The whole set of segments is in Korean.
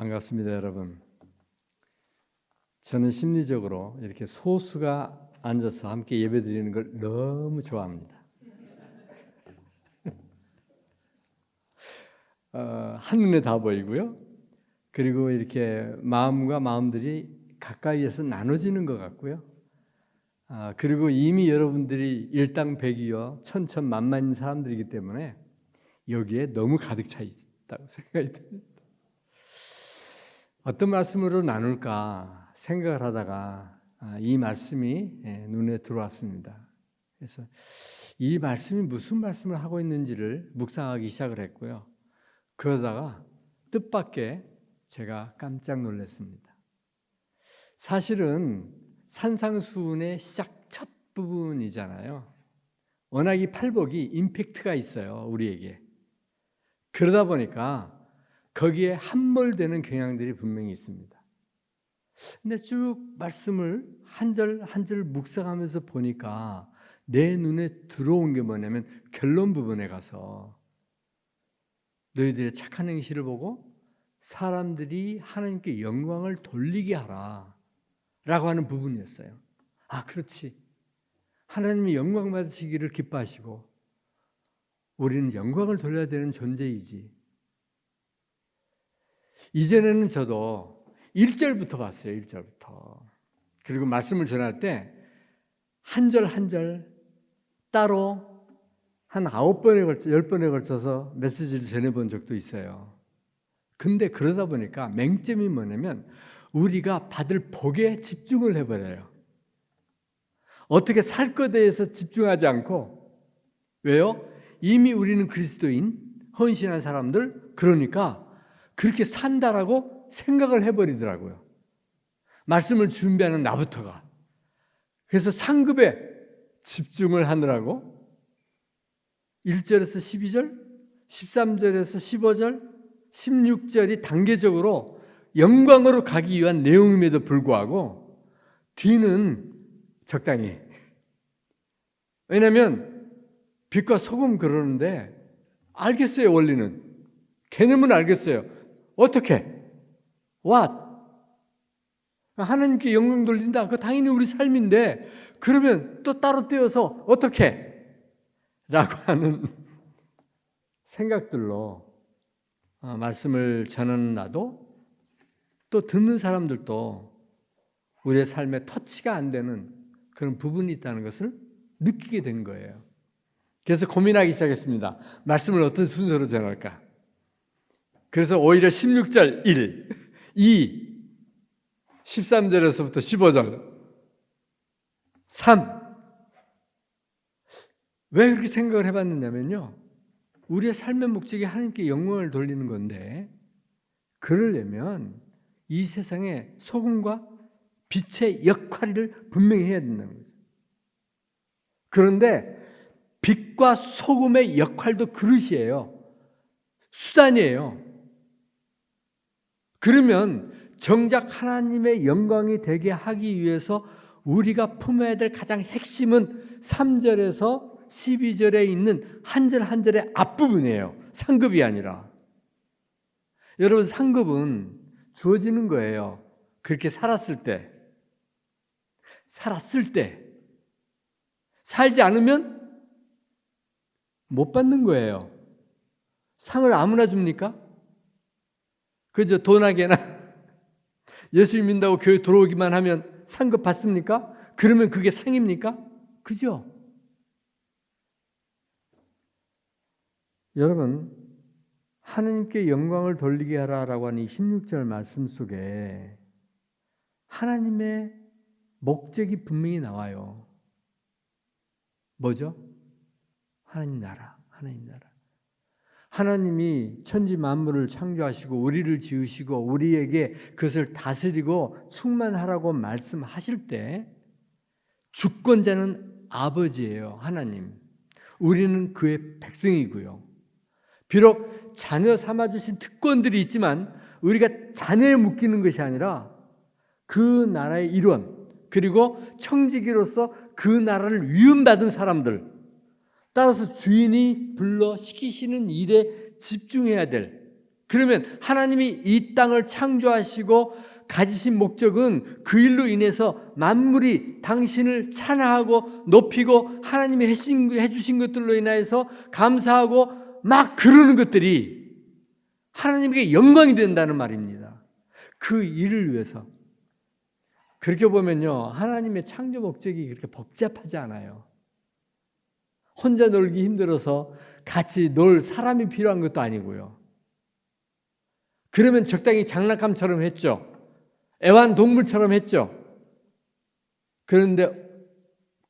반갑습니다, 여러분. 저는 심리적으로 이렇게 소수가 앉아서 함께 예배드리는 걸 너무 좋아합니다. 한눈에 다 보이고요. 그리고 이렇게 마음과 마음들이 가까이에서 나눠지는 것 같고요. 그리고 이미 여러분들이 일당백이요 천천만만인 사람들이기 때문에 여기에 너무 가득 차 있다고 생각이 듭니다. 어떤 말씀으로 나눌까 생각을 하다가 이 말씀이 눈에 들어왔습니다. 그래서 이 말씀이 무슨 말씀을 하고 있는지를 묵상하기 시작을 했고요. 그러다가 뜻밖의 제가 깜짝 놀랐습니다. 사실은 산상수훈의 시작 첫 부분이잖아요. 워낙 이 팔복이 임팩트가 있어요, 우리에게. 그러다 보니까 거기에 함몰되는 경향들이 분명히 있습니다. 근데 쭉 말씀을 한 절 한 절 묵상하면서 보니까 내 눈에 들어온 게 뭐냐면 결론 부분에 가서 너희들의 착한 행실을 보고 사람들이 하나님께 영광을 돌리게 하라 라고 하는 부분이었어요. 그렇지. 하나님이 영광 받으시기를 기뻐하시고 우리는 영광을 돌려야 되는 존재이지. 이전에는 저도 1절부터 봤어요. 1절부터. 그리고 말씀을 전할 때 한 절 한 절 따로 한 9번에 걸쳐 10번에 걸쳐서 메시지를 전해본 적도 있어요. 근데 그러다 보니까 맹점이 뭐냐면 우리가 받을 복에 집중을 해버려요. 어떻게 살 것에 대해서 집중하지 않고, 왜요? 이미 우리는 그리스도인, 헌신한 사람들, 그러니까 그렇게 산다라고 생각을 해버리더라고요. 말씀을 준비하는 나부터가. 그래서 상급에 집중을 하느라고 1절에서 12절, 13절에서 15절, 16절이 단계적으로 영광으로 가기 위한 내용임에도 불구하고 뒤는 적당히. 왜냐하면 빛과 소금 그러는데 알겠어요, 원리는. 개념은 알겠어요. 어떻게? What? 하나님께 영광 돌린다. 그거 당연히 우리 삶인데 그러면 또 따로 떼어서 어떻게? 라고 하는 생각들로 말씀을 전하는 나도 또 듣는 사람들도 우리의 삶에 터치가 안 되는 그런 부분이 있다는 것을 느끼게 된 거예요. 그래서 고민하기 시작했습니다. 말씀을 어떤 순서로 전할까? 그래서 오히려 16절 1, 2, 13절에서부터 15절 3. 왜 그렇게 생각을 해봤느냐면요, 우리의 삶의 목적이 하나님께 영광을 돌리는 건데 그러려면 이 세상에 소금과 빛의 역할을 분명히 해야 된다는 거죠. 그런데 빛과 소금의 역할도 그릇이에요. 수단이에요. 그러면 정작 하나님의 영광이 되게 하기 위해서 우리가 품어야 될 가장 핵심은 3절에서 12절에 있는 한 절 한 절의 앞부분이에요. 상급이 아니라. 여러분, 상급은 주어지는 거예요. 그렇게 살았을 때. 살지 않으면 못 받는 거예요. 상을 아무나 줍니까? 그저 돈하게나 예수 믿는다고 교회 들어오기만 하면 상급 받습니까? 그러면 그게 상입니까? 그죠? 여러분, 하나님께 영광을 돌리게 하라라고 하는 이 16절 말씀 속에 하나님의 목적이 분명히 나와요. 뭐죠? 하나님 나라, 하나님 나라. 하나님이 천지 만물을 창조하시고 우리를 지으시고 우리에게 그것을 다스리고 충만하라고 말씀하실 때 주권자는 아버지예요, 하나님. 우리는 그의 백성이고요. 비록 자녀 삼아주신 특권들이 있지만 우리가 자녀에 묶이는 것이 아니라 그 나라의 일원, 그리고 청지기로서 그 나라를 위임받은 사람들, 따라서 주인이 불러 시키시는 일에 집중해야 될 그러면 하나님이 이 땅을 창조하시고 가지신 목적은 그 일로 인해서 만물이 당신을 찬양하고 높이고 하나님이 해주신 것들로 인하여서 감사하고 막 그러는 것들이 하나님에게 영광이 된다는 말입니다. 그 일을 위해서. 그렇게 보면요, 하나님의 창조 목적이 그렇게 복잡하지 않아요. 혼자 놀기 힘들어서 같이 놀 사람이 필요한 것도 아니고요. 그러면 적당히 장난감처럼 했죠. 애완동물처럼 했죠. 그런데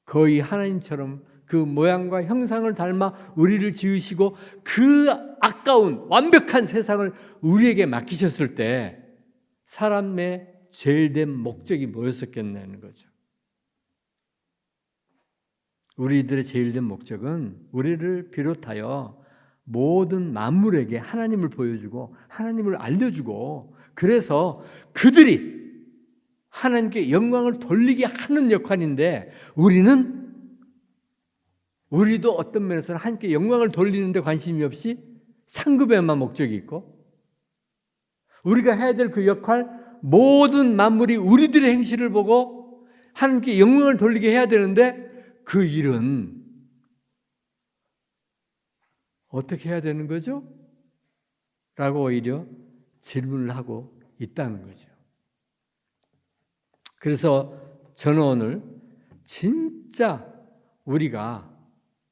거의 하나님처럼 그 모양과 형상을 닮아 우리를 지으시고 그 아까운 완벽한 세상을 우리에게 맡기셨을 때 사람의 제일된 목적이 뭐였었겠냐는 거죠. 우리들의 제일된 목적은 우리를 비롯하여 모든 만물에게 하나님을 보여주고 하나님을 알려주고 그래서 그들이 하나님께 영광을 돌리게 하는 역할인데 우리도 어떤 면에서는 하나님께 영광을 돌리는 데 관심이 없이 상급에만 목적이 있고 우리가 해야 될 그 역할 모든 만물이 우리들의 행실을 보고 하나님께 영광을 돌리게 해야 되는데 그 일은 어떻게 해야 되는 거죠? 라고 오히려 질문을 하고 있다는 거죠. 그래서 저는 오늘 진짜 우리가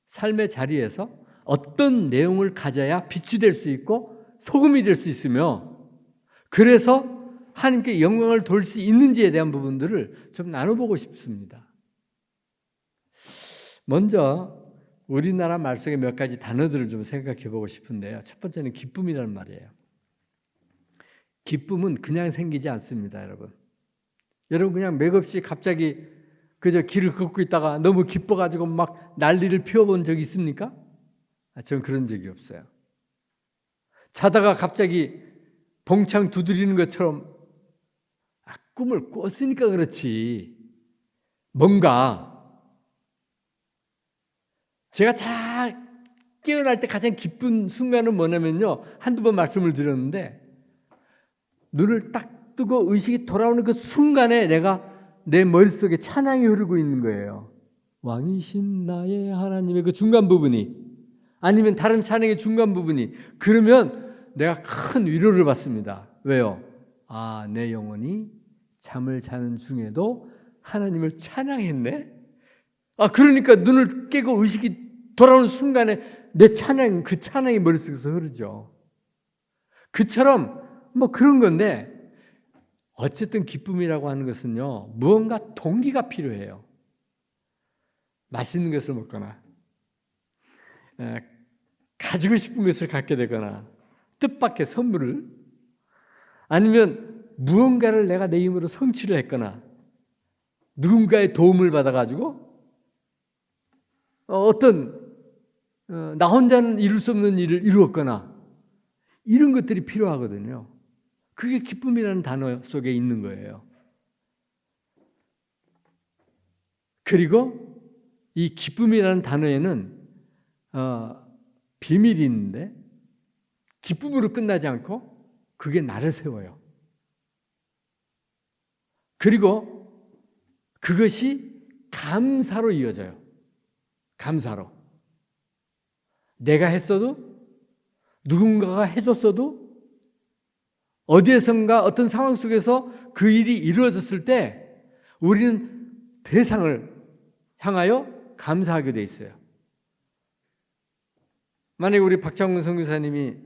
삶의 자리에서 어떤 내용을 가져야 빛이 될 수 있고 소금이 될 수 있으며 그래서 하나님께 영광을 돌릴 수 있는지에 대한 부분들을 좀 나눠보고 싶습니다. 먼저 우리나라 말 속의 몇 가지 단어들을 좀 생각해 보고 싶은데요. 첫 번째는 기쁨이라는 말이에요. 기쁨은 그냥 생기지 않습니다, 여러분. 여러분 그냥 맥없이 갑자기 그저 길을 걷고 있다가 너무 기뻐가지고 막 난리를 피워본 적이 있습니까? 저는 그런 적이 없어요. 자다가 갑자기 봉창 두드리는 것처럼 꿈을 꿨으니까 그렇지. 뭔가 제가 잘 깨어날 때 가장 기쁜 순간은 뭐냐면요. 한두 번 말씀을 드렸는데 눈을 딱 뜨고 의식이 돌아오는 그 순간에 내 머릿속에 찬양이 흐르고 있는 거예요. 왕이신 나의 하나님의 그 중간 부분이 아니면 다른 찬양의 중간 부분이 그러면 내가 큰 위로를 받습니다. 왜요? 내 영혼이 잠을 자는 중에도 하나님을 찬양했네? 그러니까 눈을 깨고 의식이 돌아오는 순간에 그 찬양이 머릿속에서 흐르죠. 그처럼 그런 건데 어쨌든 기쁨이라고 하는 것은요, 무언가 동기가 필요해요. 맛있는 것을 먹거나, 가지고 싶은 것을 갖게 되거나, 뜻밖의 선물을, 아니면 무언가를 내가 내 힘으로 성취를 했거나, 누군가의 도움을 받아가지고, 나 혼자는 이룰 수 없는 일을 이루었거나, 이런 것들이 필요하거든요. 그게 기쁨이라는 단어 속에 있는 거예요. 그리고 이 기쁨이라는 단어에는 비밀이 있는데 기쁨으로 끝나지 않고 그게 나를 세워요. 그리고 그것이 감사로 이어져요. 감사로. 내가 했어도 누군가가 해줬어도 어디에선가 어떤 상황 속에서 그 일이 이루어졌을 때 우리는 대상을 향하여 감사하게 돼 있어요. 만약에 우리 박창훈 선교사님이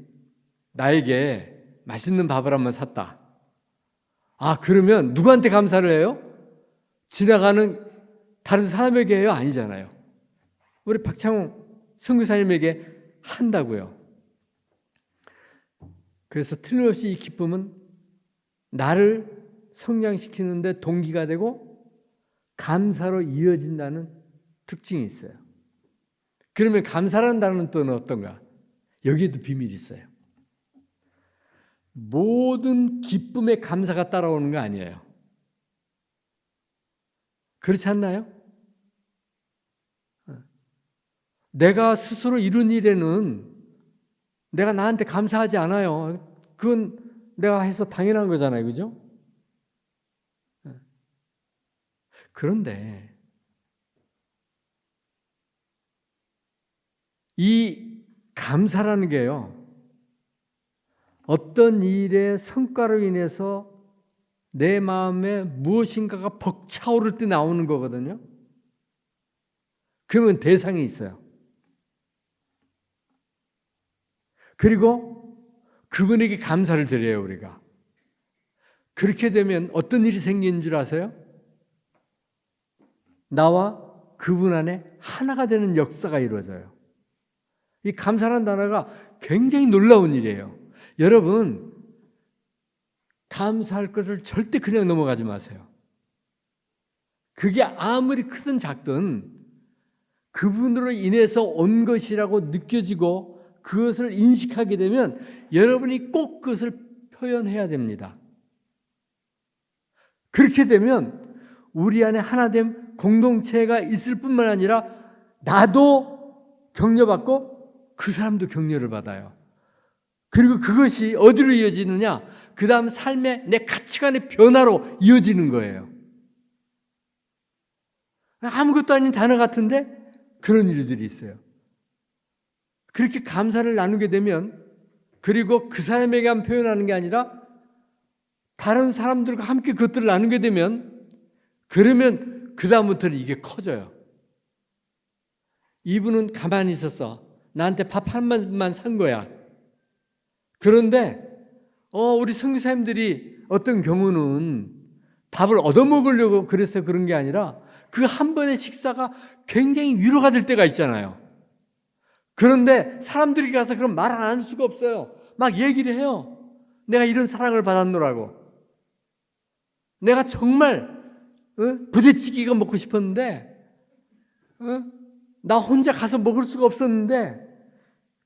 나에게 맛있는 밥을 한번 샀다. 그러면 누구한테 감사를 해요? 지나가는 다른 사람에게 해요? 아니잖아요. 우리 박창훈 선교사님에게 한다고요. 그래서 틀림없이 이 기쁨은 나를 성장시키는데 동기가 되고 감사로 이어진다는 특징이 있어요. 그러면 감사라는 단어는 또 어떤가? 여기에도 비밀이 있어요. 모든 기쁨에 감사가 따라오는 거 아니에요. 그렇지 않나요? 내가 스스로 이룬 일에는 내가 나한테 감사하지 않아요. 그건 내가 해서 당연한 거잖아요. 그죠? 그런데 이 감사라는 게요, 어떤 일의 성과로 인해서 내 마음에 무엇인가가 벅차오를 때 나오는 거거든요. 그러면 대상이 있어요. 그리고 그분에게 감사를 드려요, 우리가. 그렇게 되면 어떤 일이 생기는 줄 아세요? 나와 그분 안에 하나가 되는 역사가 이루어져요. 이 감사라는 단어가 굉장히 놀라운 일이에요. 여러분, 감사할 것을 절대 그냥 넘어가지 마세요. 그게 아무리 크든 작든 그분으로 인해서 온 것이라고 느껴지고 그것을 인식하게 되면 여러분이 꼭 그것을 표현해야 됩니다. 그렇게 되면 우리 안에 하나됨 공동체가 있을 뿐만 아니라 나도 격려받고 그 사람도 격려를 받아요. 그리고 그것이 어디로 이어지느냐? 그 다음 삶의 내 가치관의 변화로 이어지는 거예요. 아무것도 아닌 단어 같은데 그런 일들이 있어요. 그렇게 감사를 나누게 되면, 그리고 그 사람에게만 표현하는 게 아니라 다른 사람들과 함께 그것들을 나누게 되면, 그러면 그 다음부터는 이게 커져요. 이분은 가만히 있었어. 나한테 밥 한 번만 산 거야. 그런데 우리 선교사님들이 어떤 경우는 밥을 얻어먹으려고 그래서 그런 게 아니라 그 한 번의 식사가 굉장히 위로가 될 때가 있잖아요. 그런데 사람들이 가서 그런 말 안 할 수가 없어요. 막 얘기를 해요. 내가 이런 사랑을 받았노라고. 내가 정말 부대찌개가 먹고 싶었는데 나 혼자 가서 먹을 수가 없었는데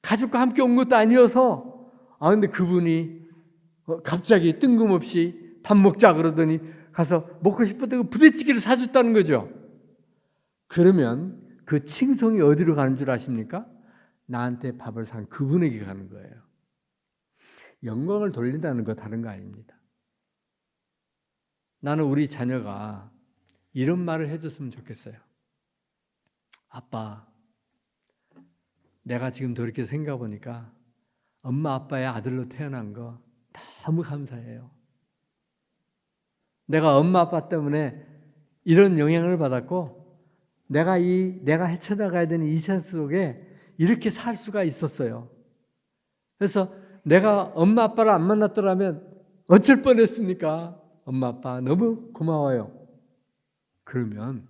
가족과 함께 온 것도 아니어서 근데 그분이 갑자기 뜬금없이 밥 먹자 그러더니 가서 먹고 싶었던 그 부대찌개를 사줬다는 거죠. 그러면 그 칭송이 어디로 가는 줄 아십니까? 나한테 밥을 산 그분에게 가는 거예요. 영광을 돌린다는 거 다른 거 아닙니다. 나는 우리 자녀가 이런 말을 해줬으면 좋겠어요. 아빠, 내가 지금 돌이켜 생각해 보니까 엄마 아빠의 아들로 태어난 거 너무 감사해요. 내가 엄마 아빠 때문에 이런 영향을 받았고 내가 헤쳐나가야 되는 이 세상 속에 이렇게 살 수가 있었어요. 그래서 내가 엄마 아빠를 안 만났더라면 어쩔 뻔했습니까? 엄마 아빠 너무 고마워요. 그러면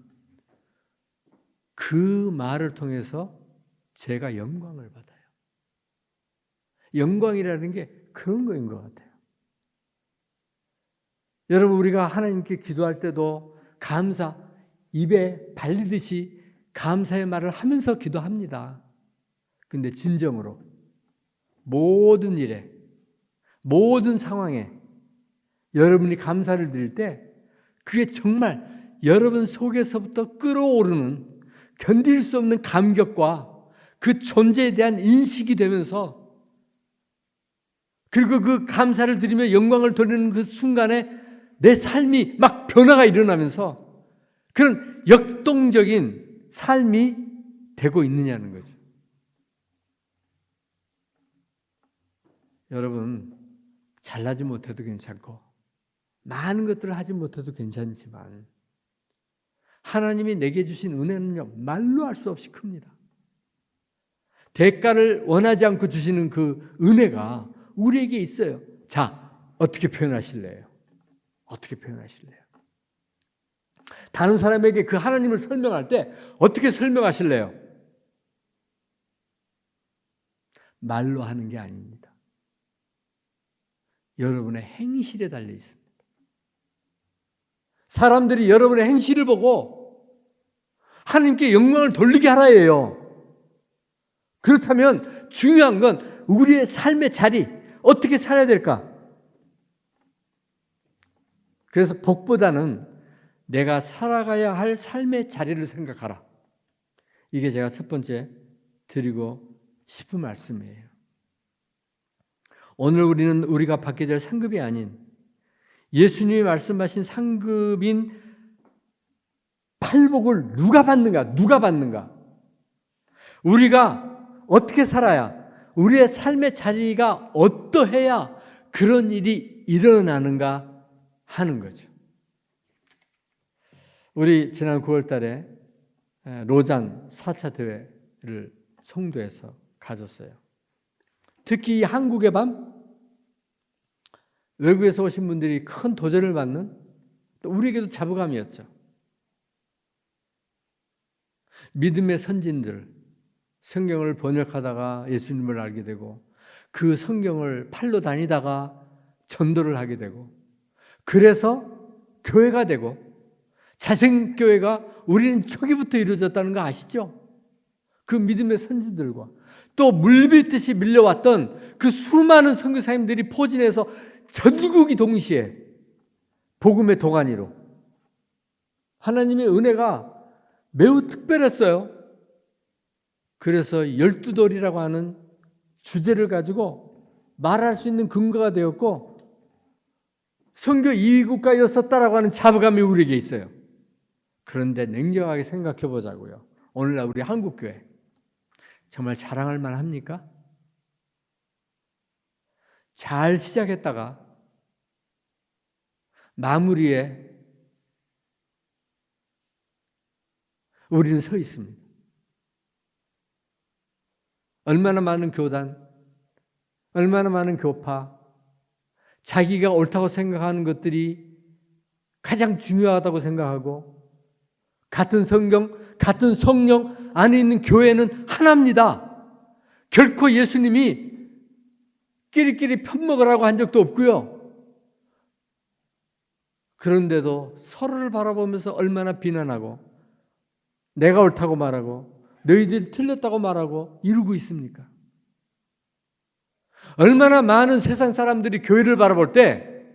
그 말을 통해서 제가 영광을 받아요. 영광이라는 게 그런 거인 것 같아요. 여러분, 우리가 하나님께 기도할 때도 감사, 입에 발리듯이 감사의 말을 하면서 기도합니다. 근데 진정으로 모든 일에, 모든 상황에 여러분이 감사를 드릴 때 그게 정말 여러분 속에서부터 끓어오르는 견딜 수 없는 감격과 그 존재에 대한 인식이 되면서, 그리고 그 감사를 드리며 영광을 돌리는 그 순간에 내 삶이 막 변화가 일어나면서 그런 역동적인 삶이 되고 있느냐는 거죠. 여러분, 잘나지 못해도 괜찮고 많은 것들을 하지 못해도 괜찮지만 하나님이 내게 주신 은혜는요, 말로 할 수 없이 큽니다. 대가를 원하지 않고 주시는 그 은혜가 우리에게 있어요. 자, 어떻게 표현하실래요? 어떻게 표현하실래요? 다른 사람에게 그 하나님을 설명할 때 어떻게 설명하실래요? 말로 하는 게 아닙니다. 여러분의 행실에 달려 있습니다. 사람들이 여러분의 행실을 보고 하나님께 영광을 돌리게 하라예요. 그렇다면 중요한 건 우리의 삶의 자리, 어떻게 살아야 될까? 그래서 복보다는 내가 살아가야 할 삶의 자리를 생각하라. 이게 제가 첫 번째 드리고 싶은 말씀이에요. 오늘 우리는 우리가 받게 될 상급이 아닌 예수님이 말씀하신 상급인 팔복을 누가 받는가? 누가 받는가? 우리가 어떻게 살아야, 우리의 삶의 자리가 어떠해야 그런 일이 일어나는가 하는 거죠. 우리 지난 9월 달에 로잔 4차 대회를 송도에서 가졌어요. 특히 이 한국의 밤, 외국에서 오신 분들이 큰 도전을 받는, 또 우리에게도 자부감이었죠. 믿음의 선진들, 성경을 번역하다가 예수님을 알게 되고, 그 성경을 팔로 다니다가 전도를 하게 되고, 그래서 교회가 되고, 자생교회가 우리는 초기부터 이루어졌다는 거 아시죠? 그 믿음의 선지들과 또 물밀듯이 밀려왔던 그 수많은 선교사님들이 포진해서 전국이 동시에 복음의 도가니로, 하나님의 은혜가 매우 특별했어요. 그래서 12돌이라고 하는 주제를 가지고 말할 수 있는 근거가 되었고, 선교 2위 국가였었다라고 하는 자부감이 우리에게 있어요. 그런데 냉정하게 생각해 보자고요. 오늘날 우리 한국교회 정말 자랑할 만합니까? 잘 시작했다가 마무리에 우리는 서 있습니다. 얼마나 많은 교단, 얼마나 많은 교파, 자기가 옳다고 생각하는 것들이 가장 중요하다고 생각하고, 같은 성경, 같은 성령 안에 있는 교회는 하나입니다. 결코 예수님이 끼리끼리 편먹으라고 한 적도 없고요. 그런데도 서로를 바라보면서 얼마나 비난하고, 내가 옳다고 말하고, 너희들이 틀렸다고 말하고 이러고 있습니까? 얼마나 많은 세상 사람들이 교회를 바라볼 때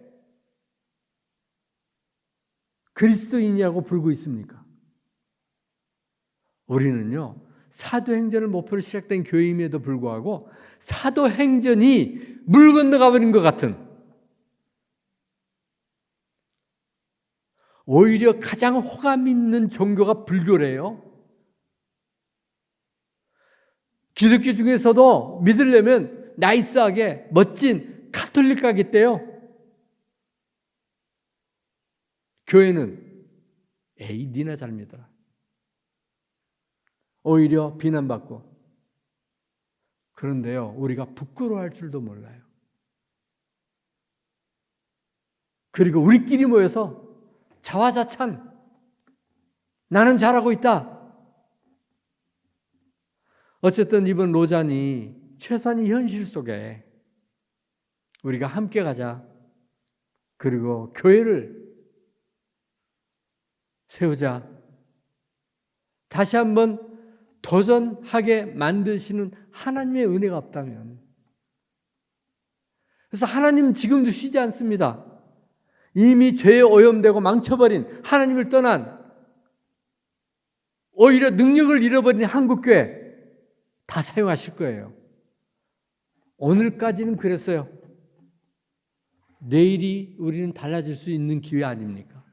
그리스도인이냐고 불고 있습니까? 우리는요, 사도행전을 목표로 시작된 교회임에도 불구하고 사도행전이 물 건너가 버린 것 같은, 오히려 가장 호감 있는 종교가 불교래요. 기독교 중에서도 믿으려면 나이스하게 멋진 카톨릭 가겠대요. 교회는 에이 니나 잘 믿어라. 오히려 비난받고. 그런데요, 우리가 부끄러워할 줄도 몰라요. 그리고 우리끼리 모여서 자화자찬, 나는 잘하고 있다. 어쨌든 이번 로잔이 최선의 현실 속에 우리가 함께 가자, 그리고 교회를 세우자, 다시 한번 도전하게 만드시는 하나님의 은혜가 없다면, 그래서 하나님은 지금도 쉬지 않습니다. 이미 죄에 오염되고 망쳐버린, 하나님을 떠난, 오히려 능력을 잃어버린 한국교회 다 사용하실 거예요. 오늘까지는 그랬어요. 내일이 우리는 달라질 수 있는 기회 아닙니까?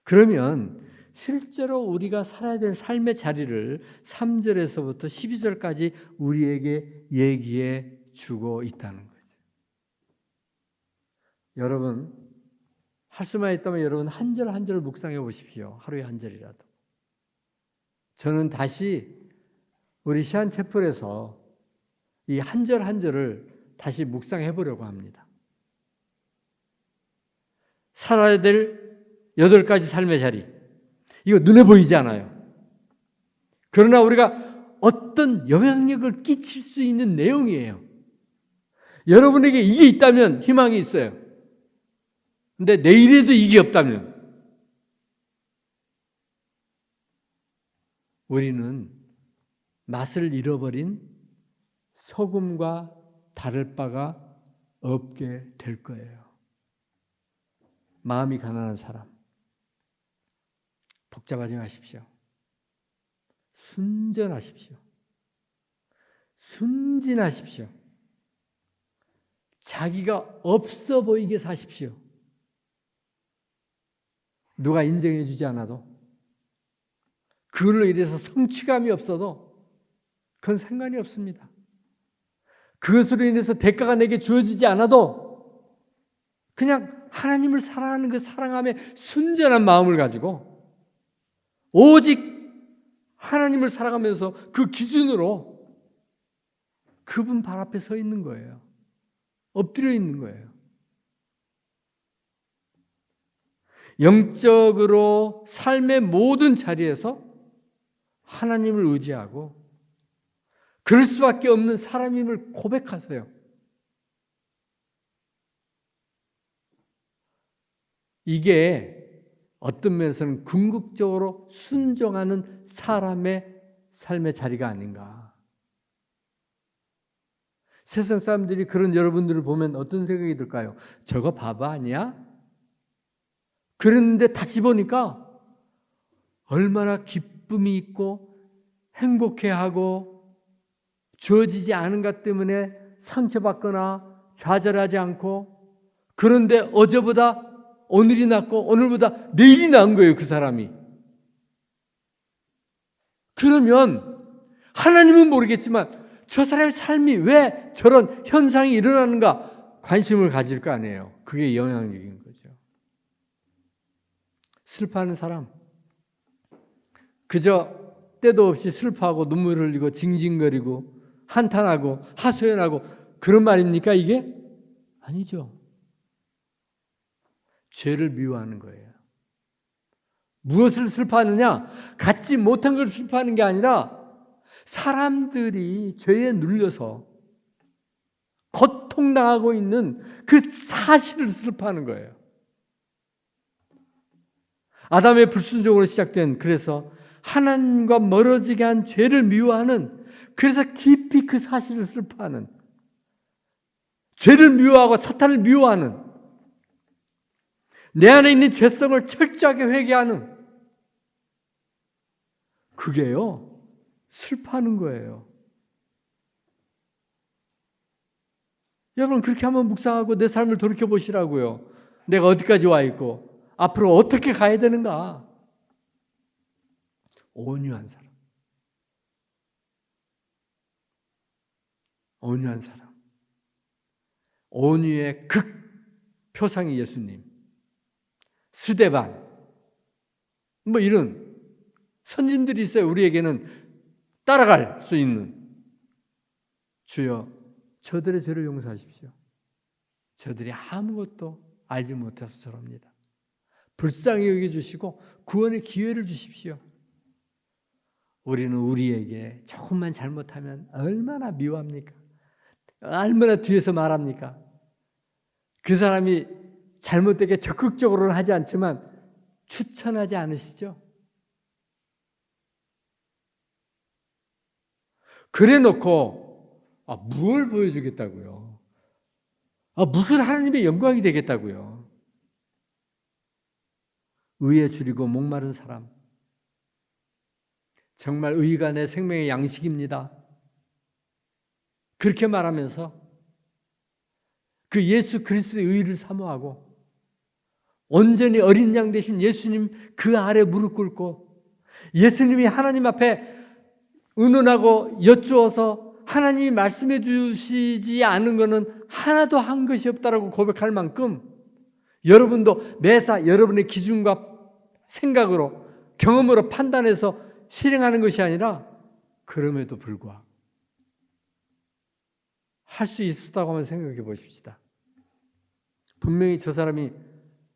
그러면 실제로 우리가 살아야 될 삶의 자리를 3절에서부터 12절까지 우리에게 얘기해 주고 있다는 거죠. 여러분, 할 수만 있다면 여러분 한 절 한 절을 묵상해 보십시오. 하루에 한 절이라도. 저는 다시 우리 시한체플에서 이 한 절 한 절을 다시 묵상해 보려고 합니다. 살아야 될 8가지 삶의 자리, 이거 눈에 보이지 않아요. 그러나 우리가 어떤 영향력을 끼칠 수 있는 내용이에요. 여러분에게 이게 있다면 희망이 있어요. 근데 내일에도 이게 없다면 우리는 맛을 잃어버린 소금과 다를 바가 없게 될 거예요. 마음이 가난한 사람, 복잡하지 마십시오. 순전하십시오. 순진하십시오. 자기가 없어 보이게 사십시오. 누가 인정해 주지 않아도, 그걸로 인해서 성취감이 없어도 그건 상관이 없습니다. 그것으로 인해서 대가가 내게 주어지지 않아도 그냥 하나님을 사랑하는 그 사랑함에 순전한 마음을 가지고 오직 하나님을 사랑하면서 그 기준으로 그분 발 앞에 서 있는 거예요. 엎드려 있는 거예요. 영적으로 삶의 모든 자리에서 하나님을 의지하고 그럴 수밖에 없는 사람임을 고백하세요. 이게 어떤 면에서는 궁극적으로 순종하는 사람의 삶의 자리가 아닌가. 세상 사람들이 그런 여러분들을 보면 어떤 생각이 들까요? 저거 바보 아니야? 그랬는데 다시 보니까 얼마나 기쁨이 있고 행복해하고 주어지지 않은 것 때문에 상처받거나 좌절하지 않고, 그런데 어제보다 오늘이 낫고 오늘보다 내일이 나은 거예요, 그 사람이. 그러면 하나님은 모르겠지만 저 사람의 삶이 왜 저런 현상이 일어나는가 관심을 가질 거 아니에요. 그게 영향력인 거죠. 슬퍼하는 사람, 그저 때도 없이 슬퍼하고 눈물 흘리고 징징거리고 한탄하고 하소연하고 그런 말입니까 이게? 아니죠. 죄를 미워하는 거예요. 무엇을 슬퍼하느냐? 갖지 못한 걸 슬퍼하는 게 아니라 사람들이 죄에 눌려서 고통당하고 있는 그 사실을 슬퍼하는 거예요. 아담의 불순종으로 시작된, 그래서 하나님과 멀어지게 한 죄를 미워하는, 그래서 깊이 그 사실을 슬퍼하는, 죄를 미워하고 사탄을 미워하는, 내 안에 있는 죄성을 철저하게 회개하는, 그게요 슬퍼하는 거예요. 여러분 그렇게 한번 묵상하고 내 삶을 돌이켜보시라고요. 내가 어디까지 와 있고 앞으로 어떻게 가야 되는가. 온유한 사람, 온유한 사람, 온유의 극표상이 예수님, 스데반, 뭐 이런 선진들이 있어요. 우리에게는 따라갈 수 있는. 주여 저들의 죄를 용서하십시오. 저들이 아무것도 알지 못해서 저럽니다. 불쌍히 여겨주시고 구원의 기회를 주십시오. 우리는 우리에게 조금만 잘못하면 얼마나 미워합니까? 얼마나 뒤에서 말합니까? 그 사람이 잘못되게 적극적으로는 하지 않지만 추천하지 않으시죠? 그래 놓고 뭘 보여주겠다고요? 무슨 하나님의 영광이 되겠다고요? 의에 줄이고 목마른 사람, 정말 의가 내 생명의 양식입니다. 그렇게 말하면서 그 예수 그리스도의 의를 사모하고 온전히 어린 양 되신 예수님 그 아래 무릎 꿇고 예수님이 하나님 앞에 의논하고 여쭈어서 하나님이 말씀해 주시지 않은 것은 하나도 한 것이 없다라고 고백할 만큼 여러분도 매사 여러분의 기준과 생각으로 경험으로 판단해서 실행하는 것이 아니라 그럼에도 불구하고 할 수 있었다고 한번 생각해 보십시다. 분명히 저 사람이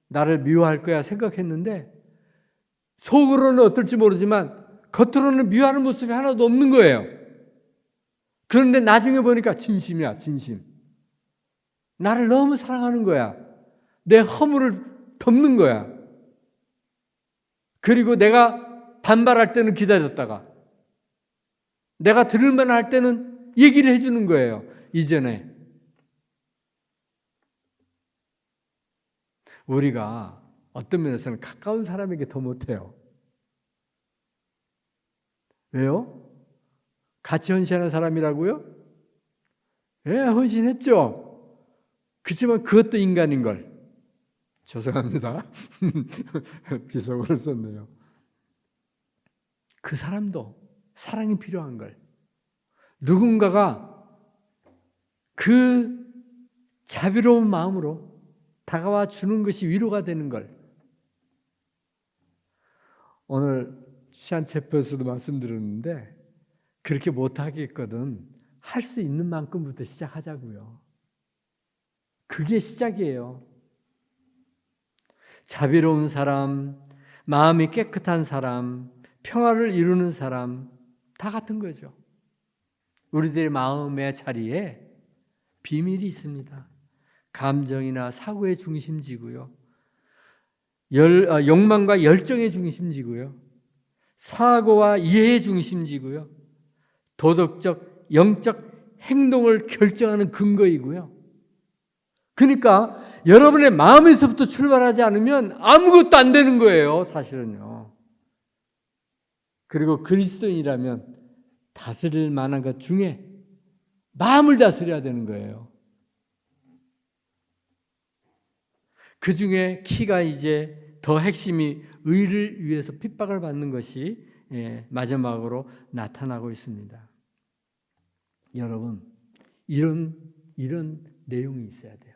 나를 미워할 거야 생각했는데 속으로는 어떨지 모르지만 겉으로는 미워하는 모습이 하나도 없는 거예요. 그런데 나중에 보니까 진심이야, 진심. 나를 너무 사랑하는 거야. 내 허물을 덮는 거야. 그리고 내가 반발할 때는 기다렸다가 내가 들을 만할 때는 얘기를 해주는 거예요. 이전에 우리가 어떤 면에서는 가까운 사람에게 더 못해요. 왜요? 같이 헌신하는 사람이라고요? 헌신했죠. 그렇지만 그것도 인간인 걸. 죄송합니다. 비속어를 썼네요. 그 사람도 사랑이 필요한 걸. 누군가가 그 자비로운 마음으로 다가와 주는 것이 위로가 되는 걸. 오늘 시안체프에서도 말씀드렸는데 그렇게 못하겠거든 할 수 있는 만큼부터 시작하자고요. 그게 시작이에요. 자비로운 사람, 마음이 깨끗한 사람, 평화를 이루는 사람 다 같은 거죠. 우리들의 마음의 자리에 비밀이 있습니다. 감정이나 사고의 중심지고요. 욕망과 열정의 중심지고요. 사고와 이해의 중심지고요. 도덕적, 영적 행동을 결정하는 근거이고요. 그러니까 여러분의 마음에서부터 출발하지 않으면 아무것도 안 되는 거예요, 사실은요. 그리고 그리스도인이라면 다스릴 만한 것 중에 마음을 다스려야 되는 거예요. 그 중에 키가 이제 더 핵심이 의를 위해서 핍박을 받는 것이 마지막으로 나타나고 있습니다. 여러분, 이런 내용이 있어야 돼요.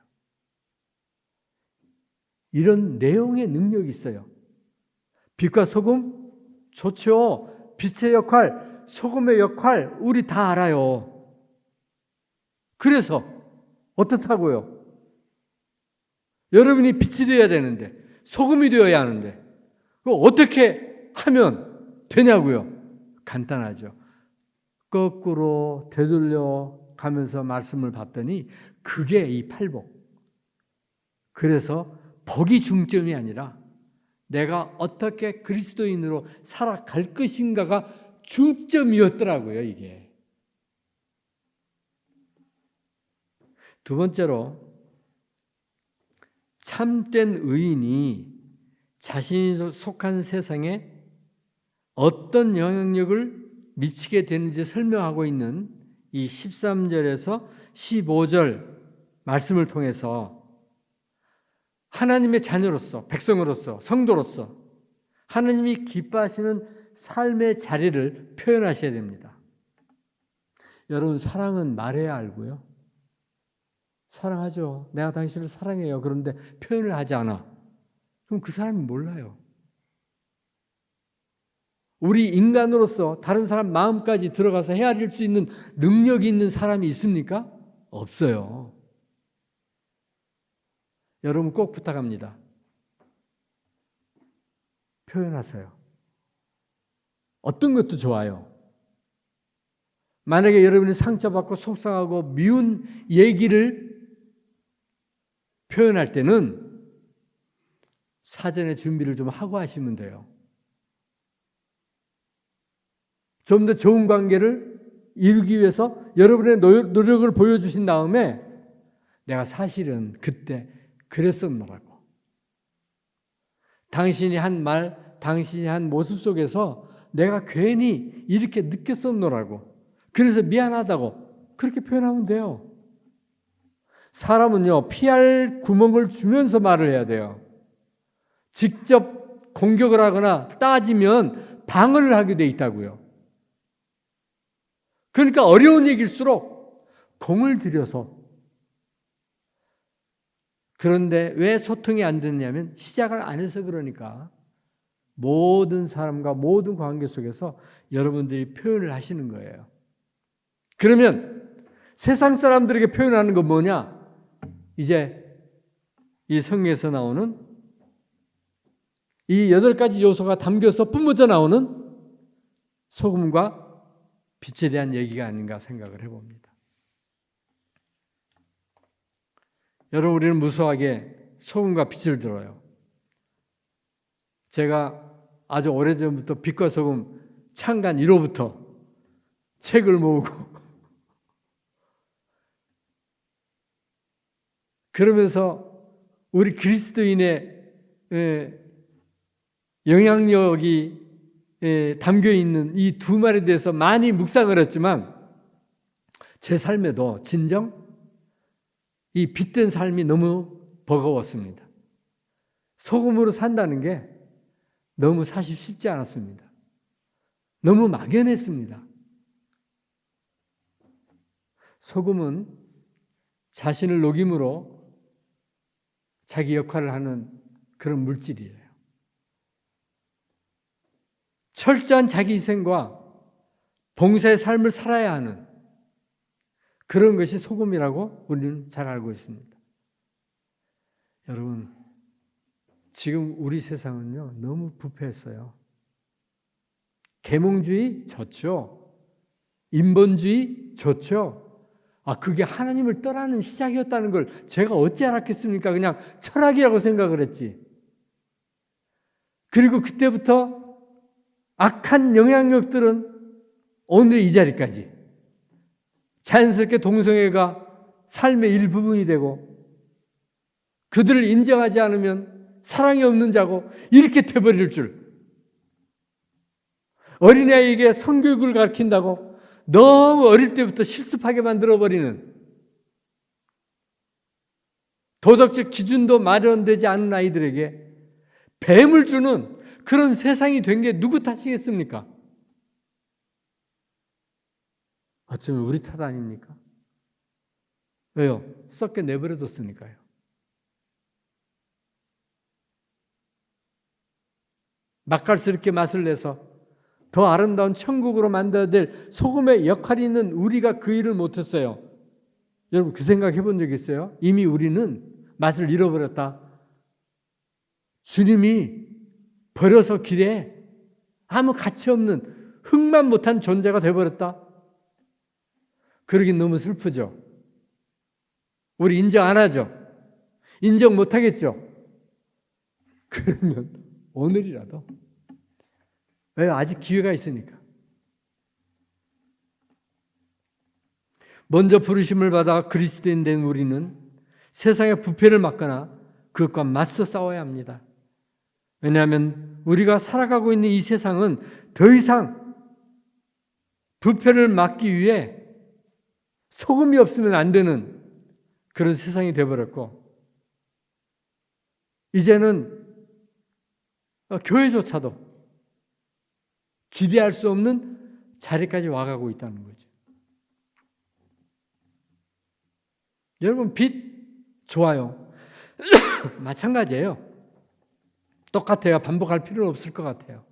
이런 내용의 능력이 있어요. 빛과 소금 좋죠. 빛의 역할, 소금의 역할 우리 다 알아요. 그래서 어떻다고요? 여러분이 빛이 되어야 되는데 소금이 되어야 하는데 어떻게 하면 되냐고요? 간단하죠. 거꾸로 되돌려 가면서 말씀을 봤더니 그게 이 팔복. 그래서 복이 중점이 아니라 내가 어떻게 그리스도인으로 살아갈 것인가가 중점이었더라고요, 이게. 두 번째로 참된 의인이 자신이 속한 세상에 어떤 영향력을 미치게 되는지 설명하고 있는 이 13절에서 15절 말씀을 통해서 하나님의 자녀로서, 백성으로서, 성도로서 하나님이 기뻐하시는 삶의 자리를 표현하셔야 됩니다. 여러분, 사랑은 말해야 알고요. 사랑하죠. 내가 당신을 사랑해요. 그런데 표현을 하지 않아. 그럼 그 사람이 몰라요. 우리 인간으로서 다른 사람 마음까지 들어가서 헤아릴 수 있는 능력이 있는 사람이 있습니까? 없어요. 여러분 꼭 부탁합니다. 표현하세요. 어떤 것도 좋아요. 만약에 여러분이 상처받고 속상하고 미운 얘기를 표현할 때는 사전에 준비를 좀 하고 하시면 돼요. 좀 더 좋은 관계를 이루기 위해서 여러분의 노력을 보여주신 다음에 내가 사실은 그때 그랬었노라고. 당신이 한 말, 당신이 한 모습 속에서 내가 괜히 이렇게 느꼈었노라고. 그래서 미안하다고 그렇게 표현하면 돼요. 사람은요, 피할 구멍을 주면서 말을 해야 돼요. 직접 공격을 하거나 따지면 방어를 하게 돼 있다고요. 그러니까 어려운 얘기일수록 공을 들여서. 그런데 왜 소통이 안 되느냐면 시작을 안 해서 그러니까 모든 사람과 모든 관계 속에서 여러분들이 표현을 하시는 거예요. 그러면 세상 사람들에게 표현하는 건 뭐냐? 이제 이 성경에서 나오는 이 8가지 요소가 담겨서 뿜어져 나오는 소금과 빛에 대한 얘기가 아닌가 생각을 해봅니다. 여러분, 우리는 무수하게 소금과 빛을 들어요. 제가 아주 오래전부터 빛과 소금 창간 1호부터 책을 모으고 그러면서 우리 그리스도인의 영향력이 담겨있는 이 두 말에 대해서 많이 묵상을 했지만 제 삶에도 진정 이 빛된 삶이 너무 버거웠습니다. 소금으로 산다는 게 너무 사실 쉽지 않았습니다. 너무 막연했습니다. 소금은 자신을 녹임으로 자기 역할을 하는 그런 물질이에요. 철저한 자기 희생과 봉사의 삶을 살아야 하는 그런 것이 소금이라고 우리는 잘 알고 있습니다. 여러분, 지금 우리 세상은요, 너무 부패했어요. 계몽주의 좋죠. 인본주의 좋죠. 그게 하나님을 떠나는 시작이었다는 걸 제가 어찌 알았겠습니까? 그냥 철학이라고 생각을 했지. 그리고 그때부터 악한 영향력들은 오늘 이 자리까지 자연스럽게 동성애가 삶의 일부분이 되고 그들을 인정하지 않으면 사랑이 없는 자고 이렇게 돼버릴 줄. 어린아이에게 성교육을 가르친다고 너무 어릴 때부터 실습하게 만들어버리는, 도덕적 기준도 마련되지 않은 아이들에게 뱀을 주는 그런 세상이 된 게 누구 탓이겠습니까? 어쩌면 우리 탓 아닙니까? 왜요? 썩게 내버려뒀으니까요. 맛깔스럽게 맛을 내서 더 아름다운 천국으로 만들어야 될 소금의 역할이 있는 우리가 그 일을 못했어요. 여러분 그 생각 해본 적 있어요? 이미 우리는 맛을 잃어버렸다. 주님이 버려서 길에 아무 가치 없는 흙만 못한 존재가 되어버렸다. 그러긴 너무 슬프죠. 우리 인정 안 하죠. 인정 못 하겠죠. 그러면 오늘이라도, 왜요? 아직 기회가 있으니까. 먼저 부르심을 받아 그리스도인 된 우리는 세상의 부패를 막거나 그것과 맞서 싸워야 합니다. 왜냐하면 우리가 살아가고 있는 이 세상은 더 이상 부패를 막기 위해 소금이 없으면 안 되는 그런 세상이 되어버렸고, 이제는 교회조차도 기대할 수 없는 자리까지 와가고 있다는 거죠. 여러분, 빛 좋아요. 마찬가지예요. 똑같아요. 반복할 필요는 없을 것 같아요.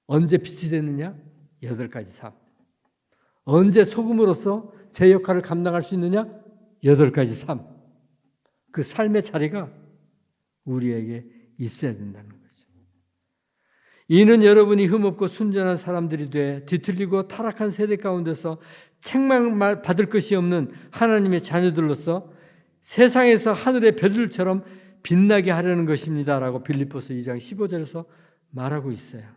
언제 빛이 되느냐? 8가지 삶. 언제 소금으로서 제 역할을 감당할 수 있느냐? 8가지 삶. 그 삶의 자리가 우리에게 있어야 된다는 거죠. 이는 여러분이 흠없고 순전한 사람들이 돼 뒤틀리고 타락한 세대 가운데서 책망 받을 것이 없는 하나님의 자녀들로서 세상에서 하늘의 별들처럼 빛나게 하려는 것입니다. 라고 빌립보서 2장 15절에서 말하고 있어요.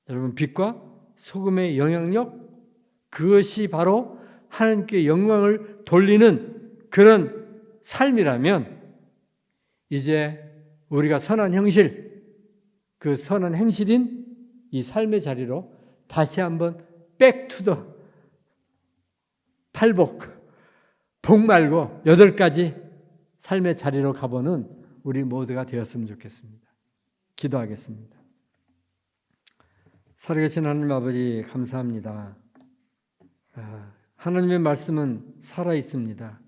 여러분, 빛과 소금의 영향력, 그것이 바로 하나님께 영광을 돌리는 그런 삶이라면 이제 우리가 선한 형실, 그 선한 행실인 이 삶의 자리로 다시 한번 back to the 팔복, 복 말고 8가지 삶의 자리로 가보는 우리 모두가 되었으면 좋겠습니다. 기도하겠습니다. 살아계신 하나님 아버지 감사합니다. 하나님의 말씀은 살아있습니다.